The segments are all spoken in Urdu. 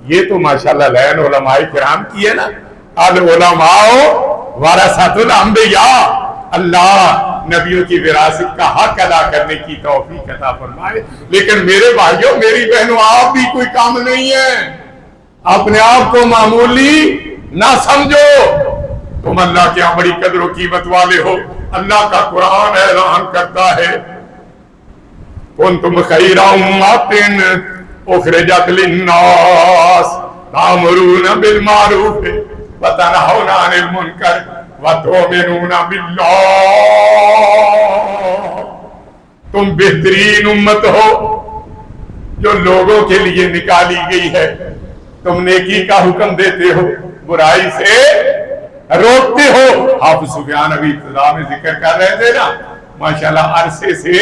یہ تو ماشاءاللہ لین علماء کرام کی ہے نا، العلماء ورثۃ الانبیاء، اللہ نبیوں کی وراثت کا حق ادا کرنے کی توفیق عطا فرمائے۔ لیکن میرے بھائیوں، میری بہنوں، آپ بھی کوئی کام نہیں ہے، اپنے آپ کو معمولی نہ سمجھو، تم اللہ کے یہاں بڑی قدر و قیمت والے ہو۔ اللہ کا قرآن اعلان کرتا ہے کنتم خیر امۃ اخرجت للناس تأمرون بالمعروف وتنہون عن المنکر وتؤمنون باللہ، تم بہترین امت ہو جو لوگوں کے لیے نکالی گئی ہے، تم نیکی کا حکم دیتے ہو، برائی سے روکتے ہو۔ حافظ سفیان ابھی ابتدا میں ذکر کر رہے تھے نا، ماشاءاللہ عرصے سے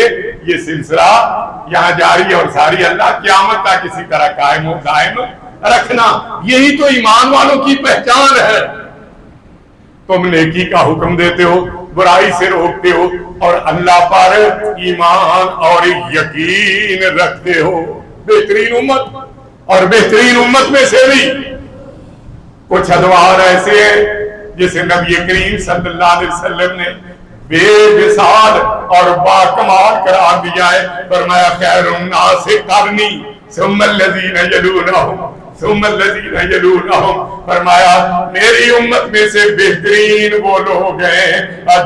یہ سلسلہ یہاں جاری اور ساری، اللہ قیامت تک کسی طرح قائم و دائم رکھنا، یہی تو ایمان والوں کی پہچان ہے۔ تم نیکی کا حکم دیتے ہو، برائی سے روکتے ہو، اور اللہ پر ایمان اور یقین رکھتے ہو۔ بہترین امت، اور بہترین امت میں سے بھی کچھ ادوار ایسے ہیں جسے نبی کریم صلی اللہ علیہ وسلم نے بے مثال اور باکمال قرار دیا ہے۔ فرمایا خیر الناس قرنی ثم الذین یلونہم ثم الذین یلونہم، فرمایا میری امت میں سے بہترین وہ لوگ ہیں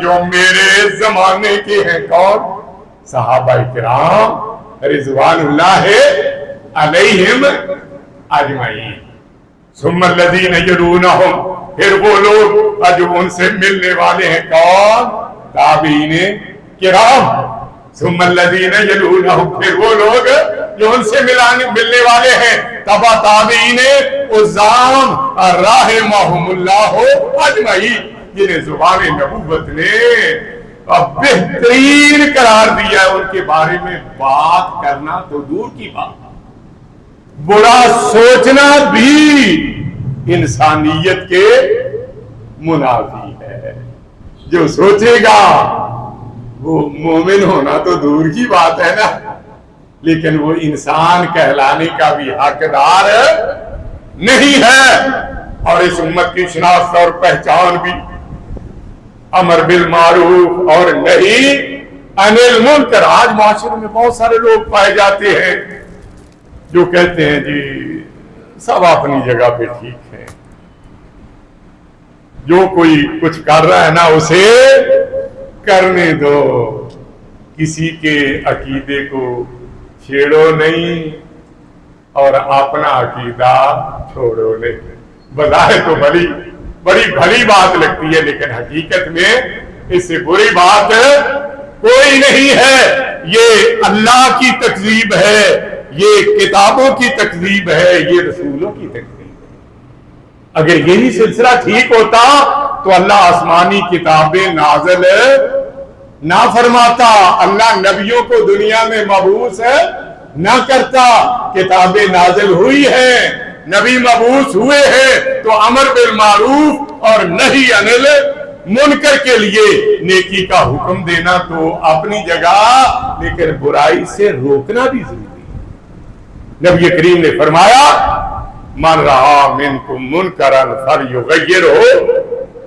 جو میرے زمانے کے ہیں۔ کون؟ صحابہ کرام رضوان اللہ علیہم اجمعین۔ ثم الذین یلونہم، پھر وہ لوگ جو ان سے ملنے والے ہیں، کون؟ تابعین کرام۔ ثم الذین یلونہم، پھر وہ لوگ جو ان سے ملنے والے ہیں، تبع تابعین عظام رحمہم اللہ اجمعین، جنہیں زبان نبوت نے بہترین قرار دیا ہے۔ ان کے بارے میں بات کرنا تو دور کی بات، برا سوچنا بھی انسانیت کے منافی ہے۔ جو سوچے گا وہ مومن ہونا تو دور کی بات ہے نا، لیکن وہ انسان کہلانے کا بھی حقدار نہیں ہے۔ اور اس امت کی شناخت اور پہچان بھی امر بالمعروف اور نہی عن المنکر۔ آج معاشرے میں بہت سارے لوگ پائے جاتے ہیں جو کہتے ہیں جی سب اپنی جگہ پہ ٹھیک ہے، جو کوئی کچھ کر رہا ہے نا اسے کرنے دو، کسی کے عقیدے کو چھیڑو نہیں اور اپنا عقیدہ چھوڑو نہیں۔ بظاہر تو بڑی بھلی بات لگتی ہے، لیکن حقیقت میں اس سے بری بات کوئی نہیں ہے۔ یہ اللہ کی تکذیب ہے، یہ کتابوں کی تکذیب ہے، یہ رسولوں کی تکذیب ہے۔ اگر یہی سلسلہ ٹھیک ہوتا تو اللہ آسمانی کتابیں نازل نہ فرماتا، اللہ نبیوں کو دنیا میں مبعوث نہ کرتا۔ کتابیں نازل ہوئی ہیں، نبی مبعوث ہوئے ہیں، تو امر بالمعروف اور نہی عن المنکر کے لیے نیکی کا حکم دینا تو اپنی جگہ، لیکن برائی سے روکنا بھی ضروری ہے۔ نبی کریم نے فرمایا من رہا منکم منکرا فلیغیرہ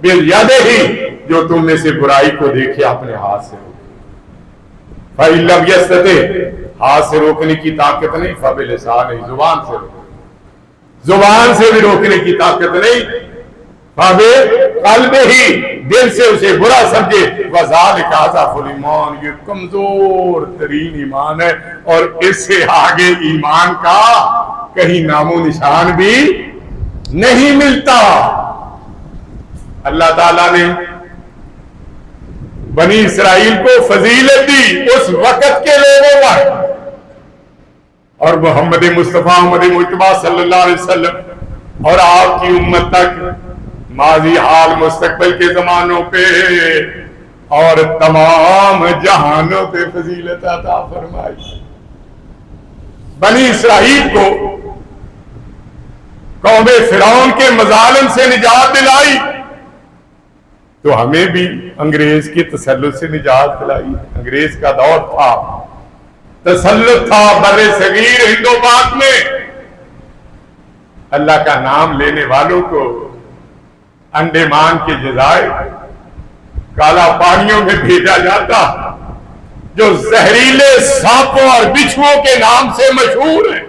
بالیدہ، جو تم میں سے برائی کو دیکھے اپنے ہاتھ سے روکے۔ فإن لم یستطع، ہاتھ سے روکنے کی طاقت نہیں، فبلسانہ، زبان سے روکے، زبان سے بھی روکنے کی طاقت نہیں، فبقلبہ، دل سے اسے برا سمجھے، وذالک اضعف الایمان، یہ کمزور ترین ایمان ہے، اور اس سے آگے ایمان کا کہیں نام و نشان بھی نہیں ملتا۔ اللہ تعالیٰ نے بنی اسرائیل کو فضیلت دی اس وقت کے لوگوں پر، اور محمد مصطفیٰ محمد مجتبیٰ صلی اللہ علیہ وسلم اور آپ کی امت تک ماضی حال مستقبل کے زمانوں پہ اور تمام جہانوں پہ فضیلت عطا فرمائی۔ بنی اسرائیل کو قوم فرعون کے مظالم سے نجات دلائی، تو ہمیں بھی انگریز کے تسلط سے نجات دلائی۔ انگریز کا دور تھا، تسلط تھا بر صغیر ہند و پاک میں، اللہ کا نام لینے والوں کو انڈیمان کے جزائر کالا پانیوں میں بھیجا جاتا، جو زہریلے سانپوں اور بچھوؤں کے نام سے مشہور ہیں،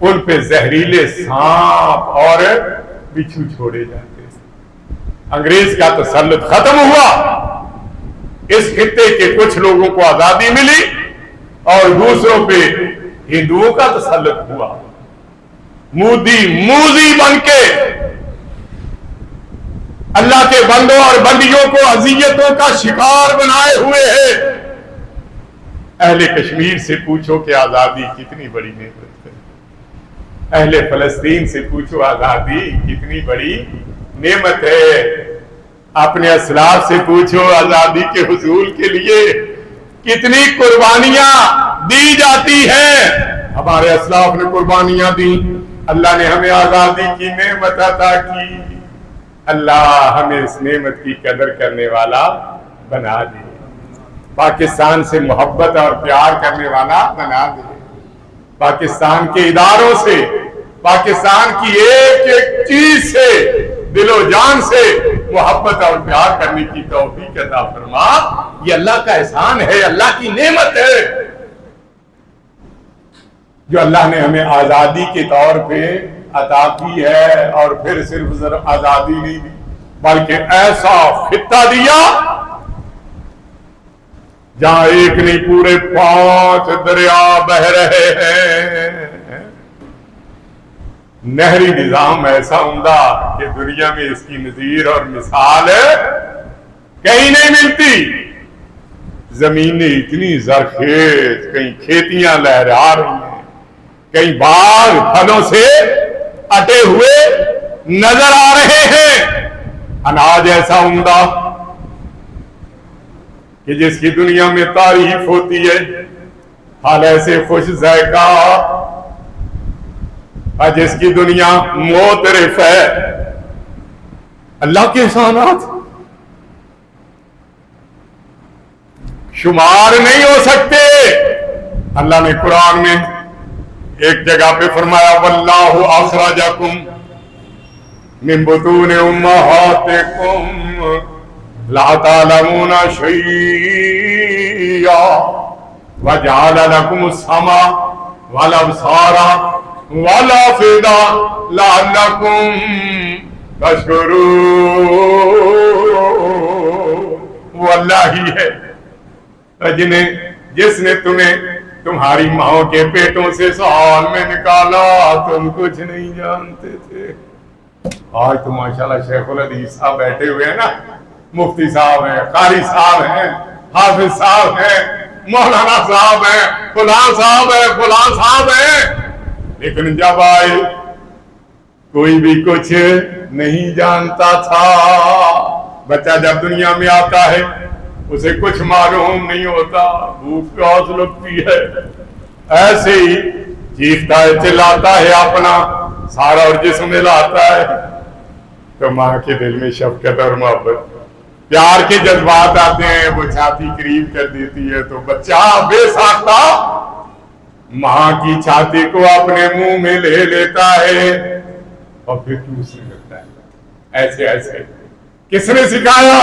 ان پہ زہریلے سانپ اور بچھو چھوڑے جاتے ہیں۔ انگریز کا تسلط ختم ہوا، اس خطے کے کچھ لوگوں کو آزادی ملی اور دوسروں پہ ہندوؤں کا تسلط ہوا۔ مودی موذی بن کے اللہ کے بندوں اور بندیوں کو اذیتوں کا شکار بنائے ہوئے ہیں۔ اہل کشمیر سے پوچھو کہ آزادی کتنی بڑی نعمت ہے، اہل فلسطین سے پوچھو آزادی کتنی بڑی نعمت ہے، اپنے اسلاف سے پوچھو آزادی کے حصول کے لیے کتنی قربانیاں دی جاتی ہیں۔ ہمارے اسلاف نے قربانیاں دی، اللہ نے ہمیں آزادی کی نعمت عطا کی، اللہ ہمیں اس نعمت کی قدر کرنے والا بنا دے، پاکستان سے محبت اور پیار کرنے والا بنا دے، پاکستان کے اداروں سے، پاکستان کی ایک ایک چیز سے، دل و جان سے محبت اور پیار کرنے کی توفیق عطا فرما۔ یہ اللہ کا احسان ہے، اللہ کی نعمت ہے جو اللہ نے ہمیں آزادی کے طور پہ عطا کی ہے، اور پھر صرف آزادی نہیں دی بلکہ ایسا خطہ دیا جہاں ایک نہیں پورے 5 دریا بہ رہے ہیں، نہری نظام ایسا عمدہ کہ دنیا میں اس کی نظیر اور مثال کہیں نہیں ملتی، زمینیں اتنی زرخیز، کہیں کھیتیاں لہرا رہی ہیں، کئی باغ پھلوں سے اٹے ہوئے نظر آ رہے ہیں، اناج ایسا عمدہ کہ جس کی دنیا میں تعریف ہوتی ہے، حال ایسے خوش ذائقہ اور جس کی دنیا معترف ہے۔ اللہ کے احسانات شمار نہیں ہو سکتے۔ اللہ نے قرآن میں ایک جگہ پہ فرمایا واللہ اخرجکم من بطون امہاتکم لا تعلمون شیئا وجعل لکم السمع والابصار والافئدہ لعلکم تشکرون۔ وہ اللہ ہی ہے جس نے تمہیں تمہاری ماں کے پیٹوں سے سال میں نکالا، تم کچھ نہیں جانتے تھے۔ آج تو ماشاءاللہ شیخ الحدیث صاحب بیٹھے ہوئے ہیں نا، مفتی صاحب ہیں، قاری صاحب ہیں، حافظ صاحب ہیں، مولانا صاحب ہیں، فلاں صاحب ہیں، فلاں صاحب ہیں، لیکن جب آئے کوئی بھی کچھ نہیں جانتا تھا۔ بچہ جب دنیا میں آتا ہے اسے کچھ معلوم نہیں ہوتا، بھوک پیاس لگتی ہے، ایسے ہی چیختا ہے، چلاتا ہے، اپنا سارا اور جسم ہلاتا ہے، تو ماں کے دل میں شفقت اور محبت پیار کے جذبات آتے ہیں، وہ چھاتی قریب کر دیتی ہے تو بچہ بے ساختہ ماں کی چھاتی کو اپنے منہ میں لے لیتا ہے اور پھر چوسنے لگتا ہے، ایسے ایسے۔ کس نے سکھایا؟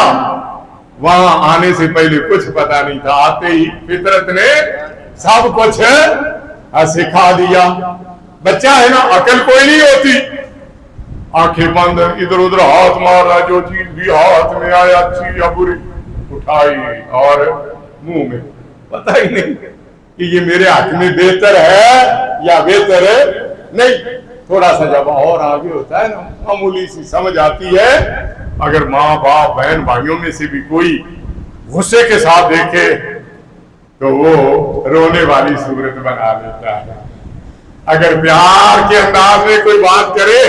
وہاں آنے سے پہلے کچھ پتا نہیں تھا، آتے ہی فطرت نے سب کچھ سکھا دیا۔ بچہ ہے نا، عقل کوئی نہیں ہوتی، آنکھیں بند، ادھر ادھر ہاتھ مار رہا، جو چیز بھی ہاتھ میں آیا اچھی یا بری اٹھائی اور منہ میں، پتہ ہی نہیں کہ یہ میرے حق میں بہتر ہے یا بہتر نہیں۔ تھوڑا سا جب اور آگے ہوتا ہے نا، معمولی سی سمجھ آتی ہے، اگر ماں باپ بہن بھائیوں میں سے بھی کوئی غصے کے ساتھ دیکھے تو وہ رونے والی صورت بنا لیتا ہے، اگر پیار کے انداز میں کوئی بات کرے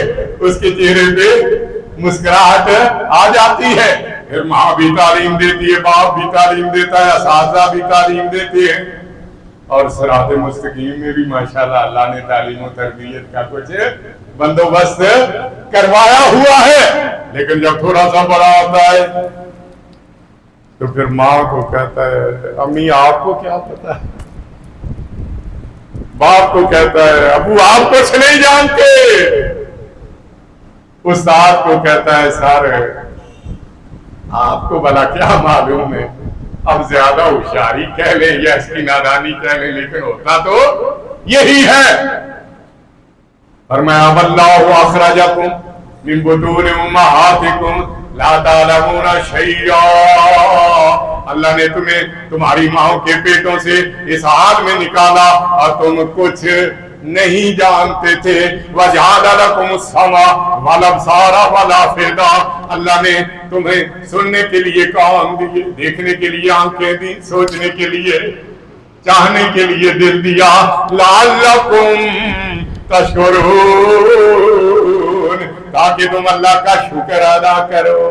اس کے چہرے پہ مسکراہٹ آ جاتی ہے۔ پھر ماں بھی تعلیم دیتی ہے، باپ بھی تعلیم دیتا ہے، اساتذہ بھی تعلیم دیتے ہیں، اور صراط مستقیم میں بھی ماشاءاللہ اللہ نے تعلیم و تربیت کا کچھ بندوبست کروایا ہوا ہے۔ لیکن جب تھوڑا سا بڑا ہوتا ہے تو پھر ماں کو کہتا ہے امی آپ کو کیا پتا ہے، باپ کو کہتا ہے ابو آپ کچھ نہیں جانتے، استاد کو کہتا ہے سر آپ کو بھلا کیا معلوم ہے، اب زیادہ ہوشیاری کہہ لیں یا اس کی نادانی کہہ لیں، لیکن ہوتا تو یہی ہے۔ فرمایا واللہ اخرجکم من بطون امہاتکم لا تعلمون شیئا، اللہ نے تمہیں تمہاری ماؤں کے پیٹوں سے اس حال میں نکالا اور تم کچھ نہیں جانتے تھے۔ وَجَعَلَ لَكُمُ السَّمْعَ وَالْأَبْصَارَ وَالْأَفْئِدَةَ، اللہ نے تمہیں سننے کے لیے کان دیے، دیکھنے کے لیے آنکھیں دی، سوچنے کے لیے، چاہنے کے لیے دل دیا۔ لَعَلَّكُمْ تَشْكُرُونَ، تاکہ تم اللہ کا شکر ادا کرو۔